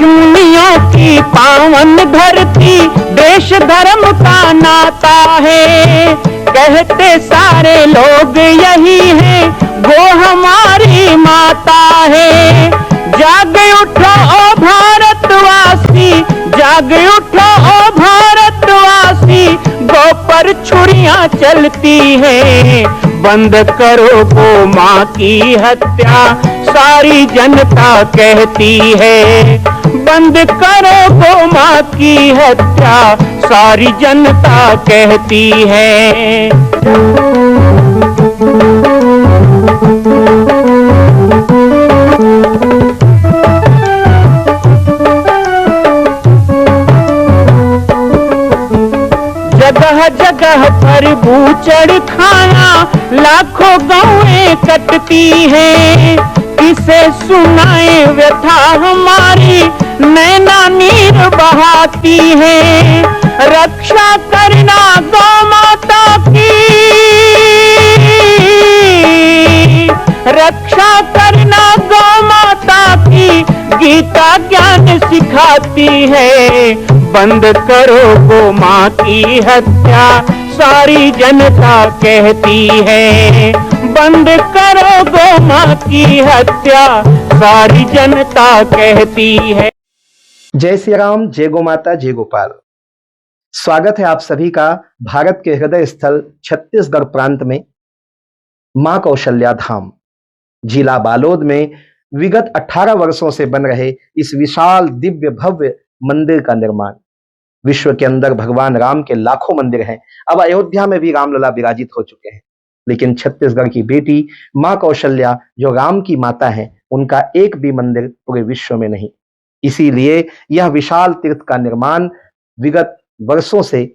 ऋषिमुनियों की पावन धरती, देश धर्म का नाता है। कहते सारे लोग यही है, वो हमारी माता है। जाग उठो ओ भारतवासी, जाग उठो ओ भारतवासी, गौ पर छुरियां चलती है। बंद करो गौ माँ की हत्या, सारी जनता कहती है। बंद करो गौ माँ की हत्या, सारी जनता कहती है। जगह जगह पर बूचड़ खाना, लाखों गौएं कटती हैं। किसे सुनाए व्यथा हमारी, नैना नीर बहाती है। रक्षा करना गौ माता की, रक्षा करना गौ माता की, गीता ज्ञान सिखाती है। बंद करो गौ माँ की हत्या, सारी जनता कहती है। बंद करो गौ माँ की हत्या, सारी जनता कहती है। जय श्री राम, जय गौ माता, जय गोपाल। स्वागत है आप सभी का भारत के हृदय स्थल छत्तीसगढ़ प्रांत में मां कौशल्या धाम जिला बालोद में विगत 18 वर्षों से बन रहे इस विशाल दिव्य भव्य मंदिर का निर्माण। विश्व के अंदर भगवान राम के लाखों मंदिर हैं। अब अयोध्या में भी रामलला विराजित हो चुके हैं, लेकिन छत्तीसगढ़ की बेटी मां कौशल्या जो राम की माता है, उनका एक भी मंदिर पूरे विश्व में नहीं। इसीलिए यह विशाल तीर्थ का निर्माण विगत वर्षों से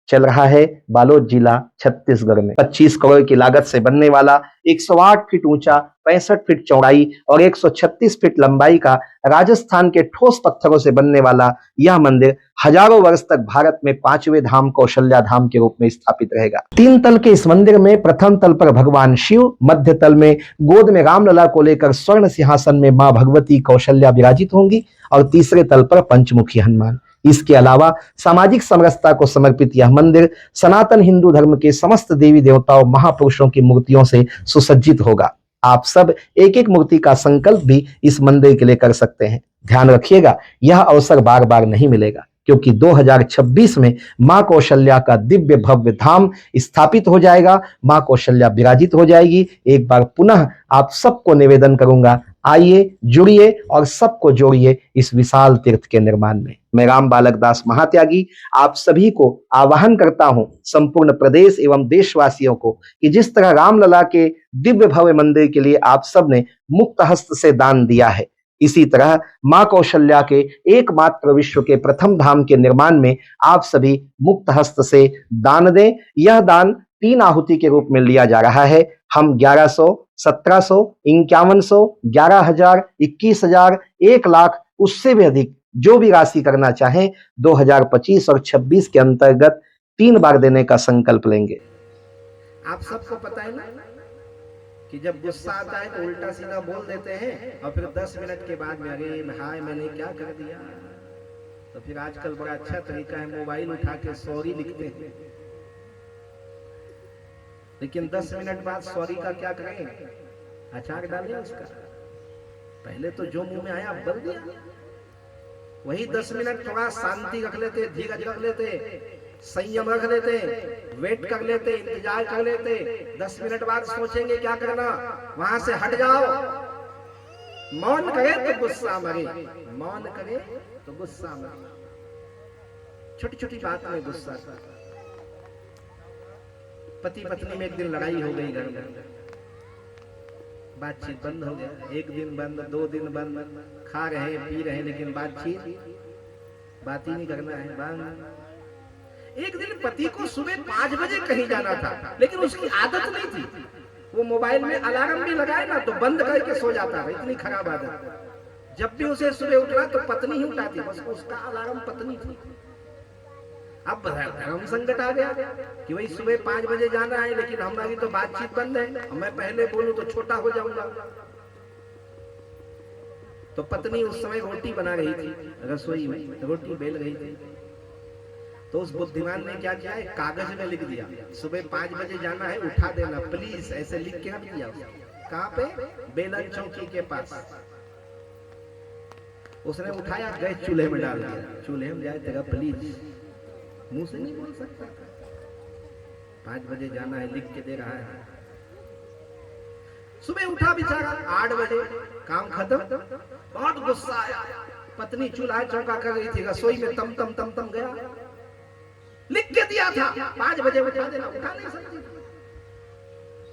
चल रहा है बालोद जिला छत्तीसगढ़ में। 25 करोड़ की लागत से बनने वाला 108 फीट ऊंचा, 65 फीट चौड़ाई और 136 फीट लंबाई का राजस्थान के ठोस पत्थरों से बनने वाला यह मंदिर हजारों वर्ष तक भारत में 5वें धाम कौशल्या धाम के रूप में स्थापित रहेगा। 3 तल के इस मंदिर में प्रथम तल पर भगवान शिव, मध्य तल में गोद में रामलला को लेकर स्वर्ण सिंहासन में मां भगवती कौशल्या विराजित होंगी और तीसरे तल पर पंचमुखी हनुमान। इसके अलावा सामाजिक समरसता को समर्पित यह मंदिर सनातन हिंदू धर्म के समस्त देवी देवताओं महापुरुषों की मूर्तियों से सुसज्जित होगा। आप सब एक एक मूर्ति का संकल्प भी इस मंदिर के लिए कर सकते हैं। ध्यान रखिएगा, यह अवसर बार बार नहीं मिलेगा, क्योंकि 2026 में मां कौशल्या का दिव्य भव्य धाम स्थापित हो जाएगा। मां कौशल्या विराजित हो जाएगी। एक बार पुनः आप सबको निवेदन करूंगा, आइए, जुड़िए और सबको जोड़िए इस विशाल तीर्थ के निर्माण में। मैं राम बालक दास महात्यागी आप सभी को आह्वान करता हूं, संपूर्ण प्रदेश एवं देशवासियों को, कि जिस तरह रामलला के दिव्य भव्य मंदिर के लिए आप सब ने मुक्त हस्त से दान दिया है, इसी तरह मां कौशल्या के एकमात्र विश्व के प्रथम धाम के निर्माण में आप सभी मुक्त हस्त से दान दें। यह दान 3 आहुति के रूप में लिया जा रहा है। हम 1100, 1700, 5100, 11,000, 21,000, 1 लाख, उससे भी अधिक जो भी राशि करना चाहें 2025 और 26 के अंतर्गत 3 बार देने का संकल्प लेंगे। आप सबको पता है ना कि जब गुस्सा आता है तो उल्टा सीधा बोल देते हैं और फिर 10 मिनट के बाद में अरे हाय मैंने क्या कर दिया। तो फिर आजकल बड़ा अच्छा तरीका है, मोबाइल उठा के सॉरी लिखते हैं, लेकिन 10 मिनट बाद सॉरी का क्या करें, अचार डालें उसका। पहले तो जो मुंह में आया बोल दिया। वही 10 मिनट थोड़ा शांति रख लेते, धीरज रख लेते, संयम रख लेते, वेट कर लेते, इंतजार कर लेते। 10 मिनट बाद सोचेंगे क्या करना, वहां से हट जाओ। मौन करे तो गुस्सा मरे, मौन करे तो गुस्सा मरे। छोटी छोटी बात में गुस्सा। पति पत्नी में एक दिन लड़ाई हो गई, घर में बातचीत बंद हो गया। 1 दिन बंद, 2 दिन बंद, खा रहे हैं पी रहे हैं, लेकिन बात ही नहीं करना है, बंद। एक दिन पति को सुबह 5 बजे कहीं जाना था, लेकिन उसकी आदत नहीं थी। वो मोबाइल में अलार्म भी लगाए ना तो बंद करके सो जाता था, इतनी खराब आदत। जब भी उसे सुबह उठना तो पत्नी ही उठाती, बस उसका अलार्म पत्नी थी। अब धर्म संकट आ गया कि वही सुबह 5 बजे जाना है, लेकिन हमारी तो बातचीत बंद है, मैं पहले बोलूं तो छोटा हो जाऊंगा। तो पत्नी उस समय रोटी बना रही थी, रसोई में रोटी बेल रही थी। तो उस बुद्धिमान ने क्या किया, एक कागज में लिख दिया, सुबह 5 बजे जाना है, उठा देना प्लीज, ऐसे लिख के रख दिया। कहाँ पे? बेलन चौकी के पास। उसने उठाया, गैस चूल्हे में डाल दिया, चूल्हे में जाए तेरा प्लीज, मुंह से नहीं बोल सकता, 5 बजे जाना है, लिख के दे रहा है। सुबह उठा बेचारा 8 बजे, काम खत्म, बहुत गुस्सा आया। पत्नी चूल्हा चौका कर रही थी, रसोई में तम तम तम तम गया, लिख के दिया था 5 बजे उठा देना, उठा नहीं सकती।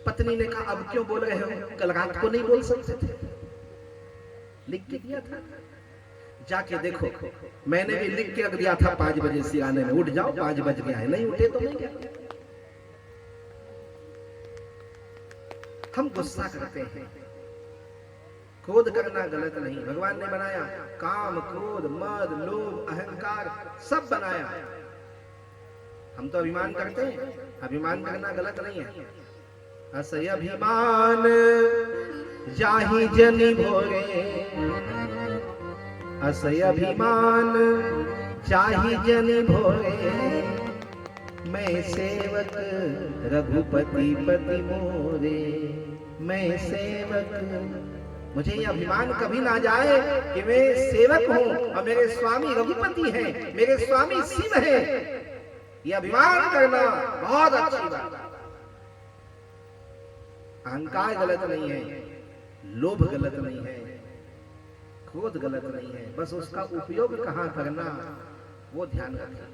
पत्नी ने कहा, अब क्यों बोल रहे हो, कल रात को नहीं बोल सकते थे, लिख के दिया था। जाके देखो, मैंने भी लिख के रख दिया था 5 बजे सियाने में, उठ जाओ, 5 बज गया है, नहीं उठे तो नहीं गया। हम गुस्सा करते हैं, क्रोध करना गलत नहीं, भगवान ने बनाया, काम क्रोध मद लोभ अहंकार सब बनाया। हम तो अभिमान करते हैं, अभिमान करना गलत नहीं है। असय अभिमान जाहि जनि भोरे, असय अभिमान जाहि जनि भोरे, मैं सेवक रघुपति पति मोरे, मैं सेवक। मुझे ये अभिमान कभी ना जाए कि मैं सेवक हूं और मेरे स्वामी रघुपति हैं, मेरे स्वामी शिव हैं। ये अभिमान करना बहुत अच्छी बात है। अहंकार गलत नहीं है, लोभ गलत नहीं है, क्रोध गलत नहीं है, बस उसका उपयोग कहां करना वो ध्यान रखें।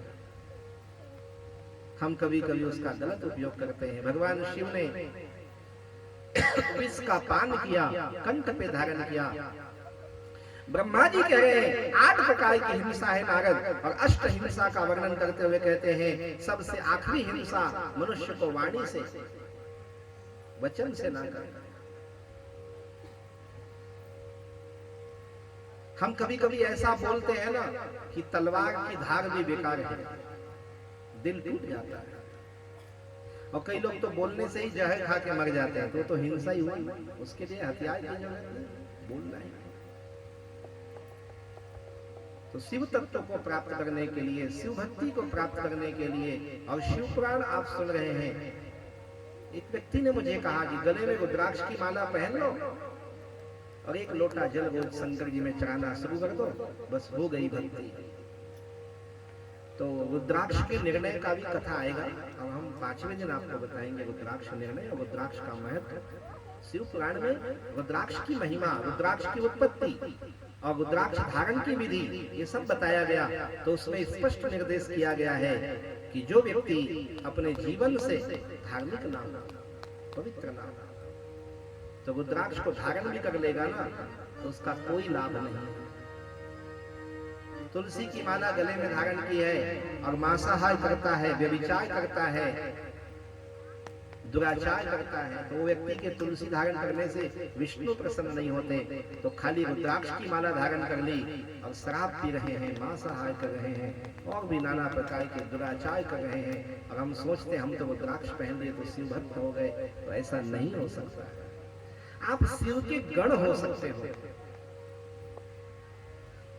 हम कभी कभी उसका गलत उपयोग करते हैं। भगवान शिव ने विष का पान किया, कंठ पे धारण किया। ब्रह्मा जी कह रहे हैं 8 प्रकार की हिंसा है नारद, और 8 हिंसा का वर्णन करते हुए कहते हैं सबसे आखिरी हिंसा मनुष्य को वाणी से, वचन से ना करना। हम कभी कभी ऐसा बोलते हैं ना कि तलवार की धार भी बेकार है, दिल टूट जाता है। और कई लोग तो बोलने से ही जहर खा के मर जाते हैं, तो हिंसा ही हुई। उसके लिए हथियार की जरूरत नहीं, बोलना है। तो शिव तत्व को प्राप्त करने के लिए, शिव भक्ति को प्राप्त करने के लिए, और शिव पुराण आप सुन रहे हैं। एक व्यक्ति ने मुझे कहा कि गले में रुद्राक्ष की माला पहन लो और 1 लोटा जल रोज शंकर जी में चढ़ाना शुरू कर दो, बस हो गई भक्ति। तो रुद्राक्ष के निर्णय का भी कथा आएगा, और हम 5वें दिन आपको बताएंगे रुद्राक्ष निर्णय और रुद्राक्ष का महत्व। शिव पुराण में रुद्राक्ष की महिमा, रुद्राक्ष की उत्पत्ति और रुद्राक्ष धारण की विधि, ये सब बताया गया। तो उसमें स्पष्ट निर्देश किया गया है कि जो व्यक्ति अपने जीवन से धार्मिक ना हो, पवित्र ना हो, तो रुद्राक्ष को धारण भी कर लेगा ना, तो उसका कोई लाभ नहीं। तुलसी की माला गले में धारण की है और मांसाहार करता है, व्यभिचार करता है, दुराचार करता है, तो वो व्यक्ति के तुलसी धारण करने से विष्णु प्रसन्न नहीं होते। तो खाली रुद्राक्ष की माला धारण कर ली और शराब पी रहे हैं, मांसाहार कर रहे हैं, और भी नाना प्रकार के दुराचार कर रहे हैं, और हम सोचते हम तो रुद्राक्ष पहन लिए तो शिव भक्त हो गए। तो ऐसा नहीं हो सकता। आप शिव के गण हो सकते हो,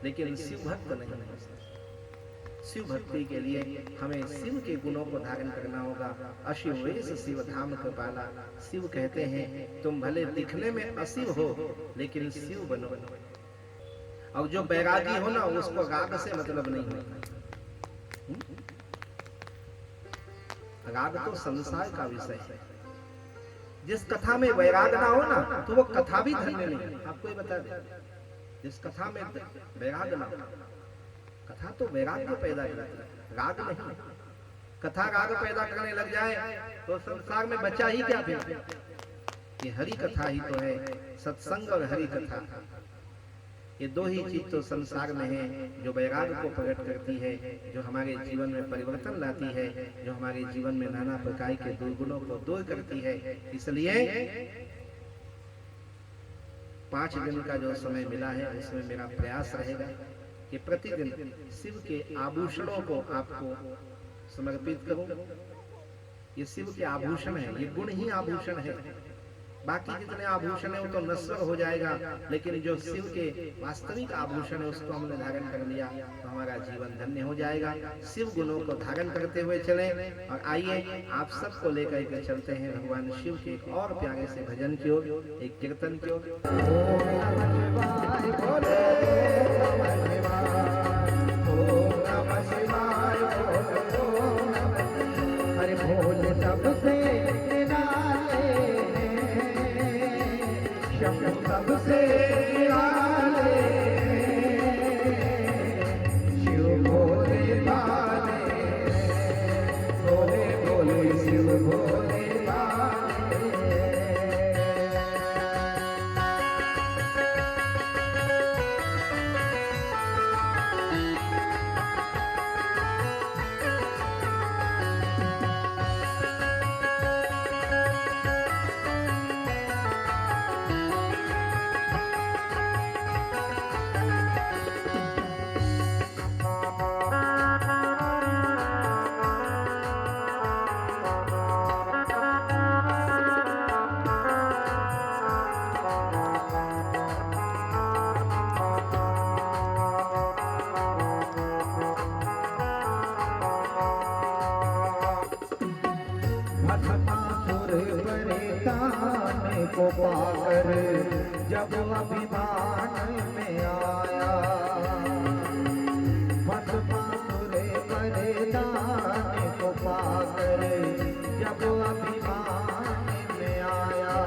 लेकिन शिव भक्त नहीं हो सकते। शिव भक्ति के लिए हमें शिव के गुणों को धारण करना होगा। अशिव वेश शिव धाम कृपाला। शिव कहते हैं तुम भले दिखने में अशिव हो, लेकिन शिव बनो। और जो बैरागी हो ना, उसको राग से मतलब नहीं होता। राग तो संसार का विषय है। जिस कथा में वैराग ना हो ना, तो वो कथा भी धन्य नहीं। आपको ये बता दें, जिस कथा में वैराग ना हो, कथा तो वैराग्य पैदा करती है, राग नहीं। कथा राग पैदा करने लग जाए तो संसार में बचा ही क्या फिर? ये हरि कथा ही तो है, सत्संग और हरि कथा। ये 2 ही चीज तो संसार में है जो वैराग को प्रकट करती है, जो हमारे जीवन में परिवर्तन लाती है, जो हमारे जीवन में नाना प्रकार के दुर्गुणों को दूर करती है। इसलिए 5 दिन का जो समय मिला है, उसमें मेरा प्रयास रहेगा कि प्रतिदिन शिव के आभूषणों को आपको समर्पित करूं। ये शिव के आभूषण है, ये गुण ही आभूषण है। बाकी जितने आभूषण है वो तो नश्वर हो जाएगा, लेकिन जो शिव के वास्तविक आभूषण है उसको हमने धारण कर लिया तो हमारा जीवन धन्य हो जाएगा। शिव गुणों को धारण करते हुए चले। और आइए आप सबको लेकर के चलते हैं भगवान शिव के एक और प्यारे से भजन की ओर, एक कीर्तन की ओर। अरे भोले सबसे सबसे निराले शिव भोले भाले, भोले भोले शिव भोले भाले। को पाकर जब अभिमान में आया, भस्मासुर परिधान को पाकर जब अभिमान में आया,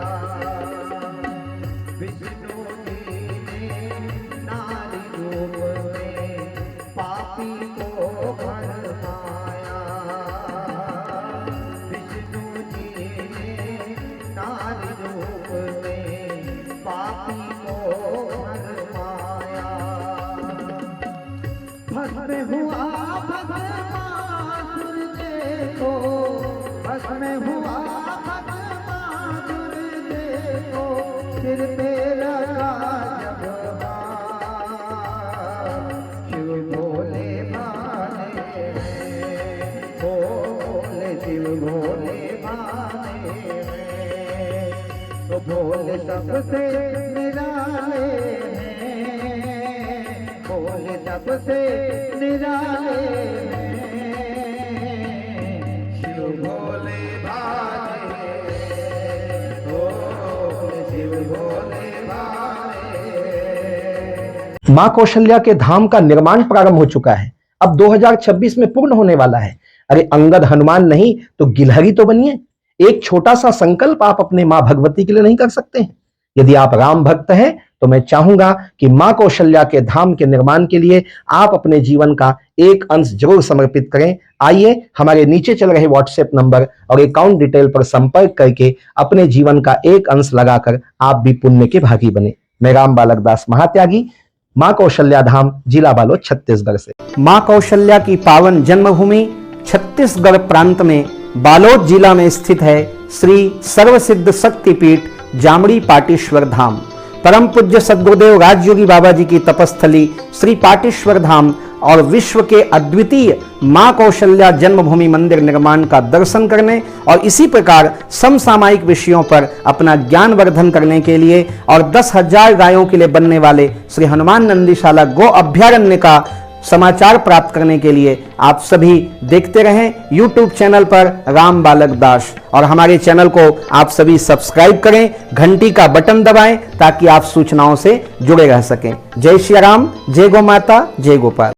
विष्णु जी ने नारी रूप में पापी को भरमाया, विष्णु जी ने नारी रूप में पापी को भरमाया। भस्म हुआ भस्मासुर देखो, भस्म हुआ भस्मासुर देखो, सिर पे लगा जब हाथ, शिव भोले भाले, भोले शिव भोले भाले, तो भोले सबसे निराले हैं, भोले सबसे निराले हैं, शिव भोले भाले, भोले शिव भोले भाले। मां कौशल्या के धाम का निर्माण प्रारंभ हो चुका है, अब 2026 में पूर्ण होने वाला है। अरे अंगद हनुमान नहीं तो गिलहरी तो बनिए। एक छोटा सा संकल्प आप अपने मां भगवती के लिए नहीं कर सकते हैं? यदि आप राम भक्त हैं तो मैं चाहूंगा कि मां कौशल्या के धाम के निर्माण के लिए आप अपने जीवन का एक अंश जरूर समर्पित करें। आइए हमारे नीचे चल रहे व्हाट्सएप नंबर और अकाउंट डिटेल पर संपर्क करके अपने जीवन का एक अंश लगाकर आप भी पुण्य के भागी बने। मैं राम बालक दास महात्यागी, मां कौशल्या धाम, जिला बालोद, छत्तीसगढ़ से। मां कौशल्या की पावन जन्मभूमि छत्तीसगढ़ प्रांत में बालोद जिला में स्थित है श्री सर्वसिद्ध शक्तिपीठ जामड़ी पाटेश्वर धाम। परम पूज्य सद्गुरुदेव राजयोगी बाबा जी की तपस्थली श्री पाटेश्वर धाम और विश्व के अद्वितीय मां कौशल्या जन्मभूमि मंदिर निर्माण का दर्शन करने और इसी प्रकार समसामयिक विषयों पर अपना ज्ञान वर्धन करने के लिए और 10,000 गायों के लिए बनने वाले श्री हनुमान नंदीशाला गो अभ्यारण्य का समाचार प्राप्त करने के लिए आप सभी देखते रहें YouTube चैनल पर राम बालक दास, और हमारे चैनल को आप सभी सब्सक्राइब करें, घंटी का बटन दबाएं ताकि आप सूचनाओं से जुड़े रह सकें। जय श्री राम, जय गौ माता, जय गोपाल।